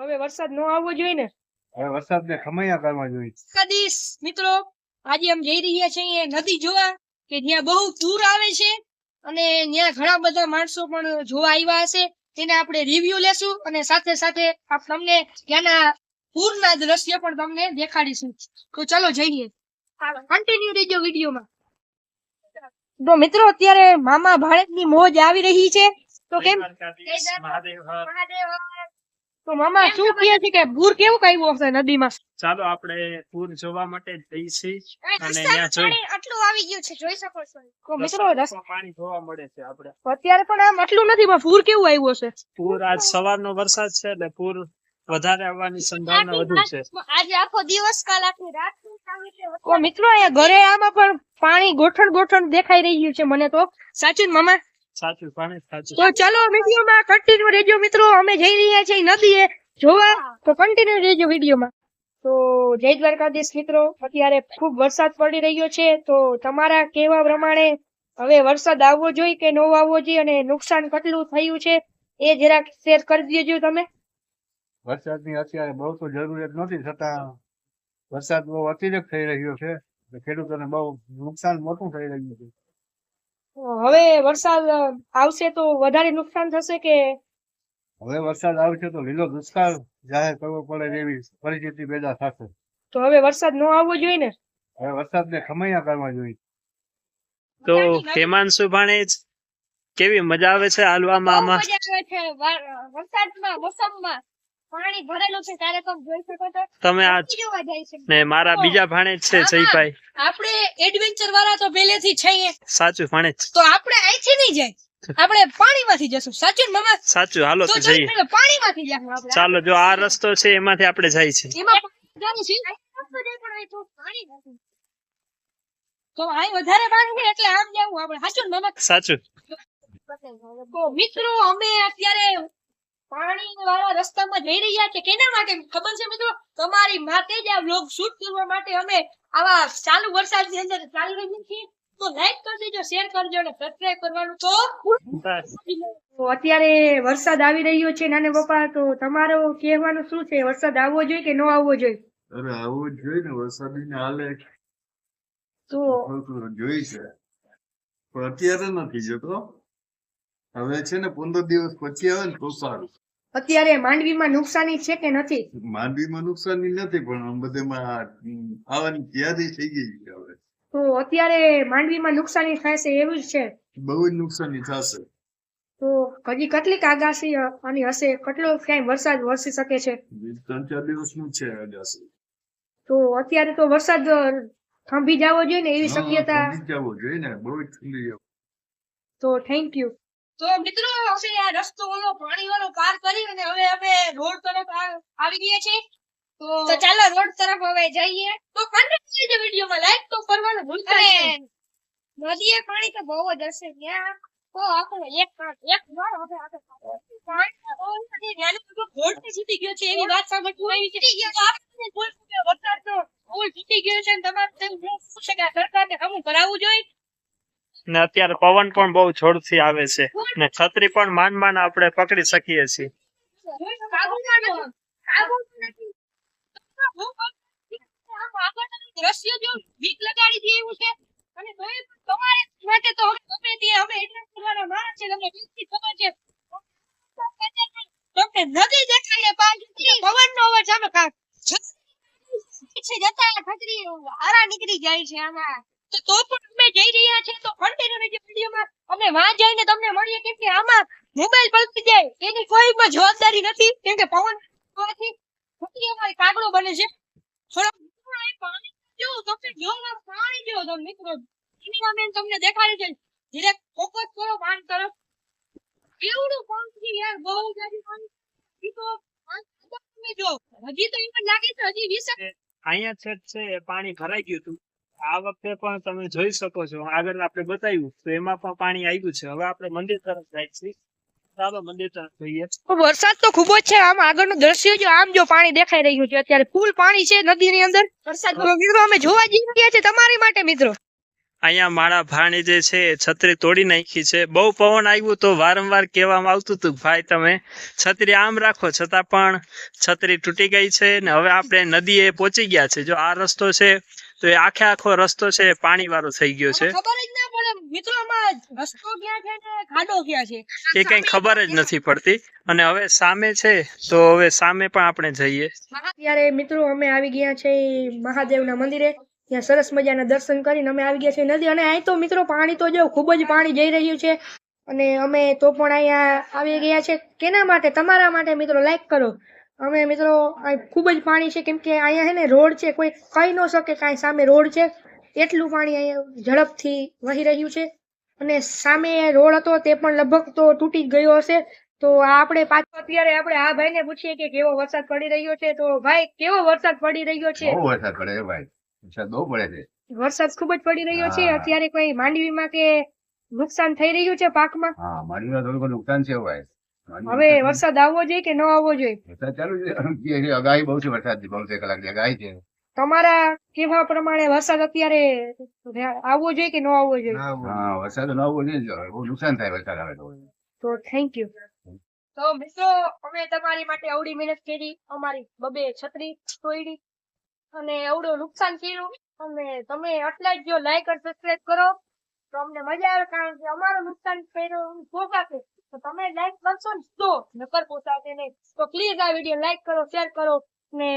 હવે વરસાદ ન આવવો જોઈએ ને, હવે વરસાદને ખમૈયા કરવા જોઈએ. કદીશ મિત્રો આજે અમે જઈ રહ્યા છીએ નદી જોવા કે જ્યાં બહુ પૂર આવે છે અને ત્યાં ઘણા બધા માણસો પણ જોવા આવ્યા હશે. તેને આપણે રિવ્યુ લેશું અને સાથે સાથે તમને ત્યાંના પૂરના દ્રશ્ય પણ તમને દેખાડીશું. તો ચલો જઈએ, કન્ટિન્યુ રહેજો વિડીયોમાં. તો મિત્રો અત્યારે મામા ભાણેજની મોજ આવી રહી છે. તો કેમ તો મામા શું કહે છે કે પૂર કેવું આવ્યું હશે નદીમાં? ચાલો આપણે પૂર જોવા માટે જઈશું અને ત્યાં જોઈ આટલું આવી ગયું છે, જોઈ શકો છો. તો મિત્રો પાણી જોવા મળે છે. આપણે અત્યારે પણ આમ આટલું નથી પણ પૂર કેવું આવ્યું હશે? પૂર આજ સવારનો વરસાદ છે એટલે પૂર વધારે આવવાની સંભાવના વધુ છે. આજે આખો દિવસ કાલ આખી રાત ઓ મિત્રો અહીંયા ઘરે આમાં પણ પાણી ગોઠણ ગોઠણ દેખાઈ રહ્યું છે મને. તો સાચું ને મામા? સાચું પાણી સાચું. તો ચાલો વિડીયોમાં કન્ટિન્યુ રહેજો મિત્રો. અમે જઈ રહ્યા છીએ નદીએ જોવા, તો કન્ટિન્યુ રહેજો વિડીયોમાં. તો જય દ્વારકાધીશ મિત્રો, અત્યારે ખૂબ વરસાદ પડી રહ્યો છે. તો તમારા કહેવા પ્રમાણે હવે વરસાદ આવવો જોઈએ કે ન આવવો જોઈએ અને નુકસાન કેટલું થયું છે એ જરાક શેર કરી દેજો તમે. વરસાદની અત્યારે બહુ તો જરૂરિયાત નથી, છતાં વરસાદ બહુ અતિરેક થઈ રહ્યો છે. ખેડૂતોને બહુ નુકસાન મોટું થઈ રહ્યું છે. હવે વરસાદ આવશે તો વધારે નુકસાન થશે કે? હવે વરસાદ આવશે તો લીલો દુષ્કાળ જાહેર કરવો પડે એવી પરિસ્થિતિ પેદા થશે. તો હવે વરસાદ ન આવવો જોઈએ ને, હવે વરસાદને ખમૈયા કરવા જોઈએ. તો હેમાંશુ ભાણેજ કેવી મજા આવે છે હાલવામાં? આમાં વરસાદમાં મોસમમાં પાણી ભરેલું છે ત્યારે તમે જોઈ શકો છો. તમે આ જોવા જાય છે ને મારા બીજા ભાણેજ છે જયભાઈ. આપણે એડવેન્ચર વાળા તો પહેલેથી છીએ. સાચું ભાણેજ. તો આપણે અહીંથી નહીં જાય, આપણે પાણીમાંથી જશું. સાચું ને મામા? સાચું. હાલો તો જઈએ. પાણીમાંથી જશું આપણે. ચાલો, જો આ રસ્તો છે એમાંથી આપણે જાય છે. એમાં પાણી છે, રસ્તો જાય પણ અહીં થોડું પાણી નથી. તો અહીં વધારે પાણી છે એટલે આમ જવું આપણે. સાચું ને મામા? સાચું. તો મિત્રો અમે અત્યારે પાણી વાળા રસ્તામાં જઈ રહ્યા છે. કેના માટે ખબર છે મિત્રો? તમારી માટે જ આ વ્લોગ શૂટ કરવા માટે અમે આવા ચાલુ વરસાદની અંદર ચાલી રહ્યા છીએ. તો લાઈક કરી દેજો, શેર કરજો અને સબસ્ક્રાઇબ કરવાનું તો અત્યારે વરસાદ આવી રહ્યો છે નાને પપ્પા. તો તમારો કહેવાનું શું છે? વરસાદ આવવો જોઈએ કે ન આવવો જોઈએ? અરે આવવું જ જોઈએ ને, વરસાદની હાલે તો જોઈ છે પણ અત્યારે નથી જતો. હવે છે ને 15 દિવસ પછી આવે ને તો સારું. અત્યારે માંડવીમાં નુકસાની છે કે નથી? માંડવીમાં નુકસાની નથી પણ બધેમાં આવવાની તૈયારી થઈ ગઈ છે. હવે તો અત્યારે માંડવીમાં નુકસાની થશે એવું જ છે? બહુ જ નુકસાની થશે. તો હજી કેટલીક આગાહી આની હશે? કેટલો ક્યાંય વરસાદ વરસી શકે છે? 3-4 દિવસનું છે આગાહી. તો અત્યારે તો વરસાદ થંભી જવો જોઈએ ને એવી શક્યતા. જવો જોઈએ ને, બહુ જ ઠંડી. તો થેન્ક યુ. તો મિત્રો હવે આ રસ્તો વાળો પાણી વાળો પાર કરી અને હવે અમે રોડ તરફ આવી ગયા છીએ. તો ચાલો રોડ તરફ હવે જઈએ. તો કન્ટિન્યુ વિડીયોમાં લાઈક તો કરવાનું ભૂલતા નહીં. નદીએ પાણી તો બહુ જ હશે ત્યાં. તો આપણે એક વાર હવે આપણે રોડ છૂટી ગયો છે એવી વાત સાંભળવા આવી છે. તો આપણે વરસાદનો પુલ છૂટી ગયો છે અને તમારે શું છે કે સરકારને હમું કરાવવું જોઈએ. ને અત્યારે પવન પણ બહુ જોરથી આવે છે ને છત્રી પણ માંડ આપણે પકડી શકીએ છીએ. દ્રશ્ય જો બીક લગાડી દે એવું છે. અને તમારે માટે તો હવે ગમે તે અમે એડ્રેસ કરવાના માણસ છે, તમને બીકથી ખબર છે. તમને નદી દેખાય પાછી પવનનો અવાજ આવે કાક છે જતા ખતરી આરા નીકળી જાય છે આમાં. તો પણ અમે જઈ રહ્યા છે તો કન્ટિન્યુ રહેજો વિડીયોમાં. અમે વાં જઈને તમને મળીએ કેમ કે આમાં મોબાઈલ પલટી જાય એની કોઈ જવાબદારી નથી કેમ કે પવન હોવાથી ખતરી અમારી કાગડો બને છે. પાણી જો તમે જો પાણી જો તમે મિત્રો કેમેરામેન તમને દેખાડે છે. ધીરે ફોકસ કરો પાણી તરફ. કેવડું પાણી યાર, બહુ જાજી પાણી. તો તમે જો હજી તો એમ લાગે છે હજી 20 અહીંયા છેક છે પાણી ભરાઈ ગયું હતું. આ વખતે પણ તમે જોઈ શકો છો, આગળ આપણે બતાવ્યું તો એમાં પણ પાણી આવ્યું છે. હવે આપણે મંદિર તરફ જાય છીએ. ચાલો મંદિર તરફ જઈએ. વરસાદ તો ખૂબ જ છે. આમ આગળનું દ્રશ્ય જો આમ જો પાણી દેખાઈ રહ્યું છે. અત્યારે ફૂલ પાણી છે નદીની અંદર. વરસાદ મિત્રો અમે જોવા જઈ રહ્યા છીએ તમારી માટે મિત્રો. અહીંયા મારા ભાણી જે છે એ છત્રી તોડી નાખી છે. બહુ પવન આવ્યું તો વારંવાર કહેવામાં આવતું હતું ભાઈ તમે છત્રી આમ રાખો, છતાં પણ છત્રી તૂટી ગઈ છે ને હવે આપણે નદીએ પહોંચી ગયા છે. જો આ રસ્તો છે તો એ આખો રસ્તો છે પાણી વાળો થઈ ગયો છે. ખબર જ ના પડે મિત્રો આમાં રસ્તો ક્યાં છે ને ખાડો ક્યાં છે એ કઈ ખબર જ નથી પડતી. અને હવે સામે છે તો હવે સામે પણ આપણે જઈએ. ત્યારે મિત્રો અમે આવી ગયા છે મહાદેવના મંદિરે. ત્યાં સરસ મજાના દર્શન કરીને અમે આવી ગયા છે નદી. અને અહીં તો મિત્રો પાણી તો જો ખૂબ જ પાણી જઈ રહ્યું છે. અને અમે તો પણ અહીંયા આવી ગયા છે કેના માટે? તમારા માટે મિત્રો. લાઈક કરો. અમે મિત્રો ખૂબ જ પાણી છે કેમ કે અહીંયા છે ને રોડ છે, કોઈ કહી ન શકે કાંઈ સામે રોડ છે. એટલું પાણી અહીંયા ઝડપથી વહી રહ્યું છે. અને સામે રોડ હતો તે પણ લગભગ તો તૂટી ગયો હશે. તો આપણે પાછો અત્યારે આપણે આ ભાઈને પૂછીએ કે કેવો વરસાદ પડી રહ્યો છે. તો ભાઈ કેવો વરસાદ પડી રહ્યો છે? બહુ વરસાદ પડે છે ભાઈ, વરસાદ બહુ પડે છે. વરસાદ ખૂબ જ પડી રહ્યો છે. હા. અત્યારે કોઈ માંડવીમાં કે નુકસાન થઈ રહ્યું છે પાકમાં? હા, મારીમાં થોડું ઘણું નુકસાન છે ભાઈ. હવે વરસાદ આવવો જોઈએ કે ન આવવો જોઈએ? વરસાદ ચાલુ છે, અગાહી બહુ છે, વરસાદ બહુ છે, કલાકની અગાહી છે. તમારા કેવા પ્રમાણે વરસાદ અત્યારે આવવો જોઈએ કે ન આવવો જોઈએ? હા, વરસાદ ન આવવો જોઈએ, બહુ નુકસાન થાય વરસાદ આવે તો. તો થેન્ક યુ. તો મિત્રો અમે તમારી માટે આવડી મહેનત કરી, અમારી બબે છત્રી તોડી અને એવડું નુકસાન કર્યું. અને તમે આટલા જ જો લાઈક અને સબસ્ક્રાઇબ કરો તો અમને મજા આવે, કારણ કે અમારું નુકસાન કર્યું પોસાશે તો તમે લાઈક કરશો ને તો, નકર પોસાશે નહીં. તો પ્લીઝ આ વિડીયો લાઈક કરો, શેર કરો ને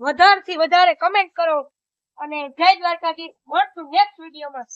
વધારેથી વધારે કમેન્ટ કરો. અને જય દ્વારકાધીશ. મળશું નેક્સ્ટ વિડીયોમાં.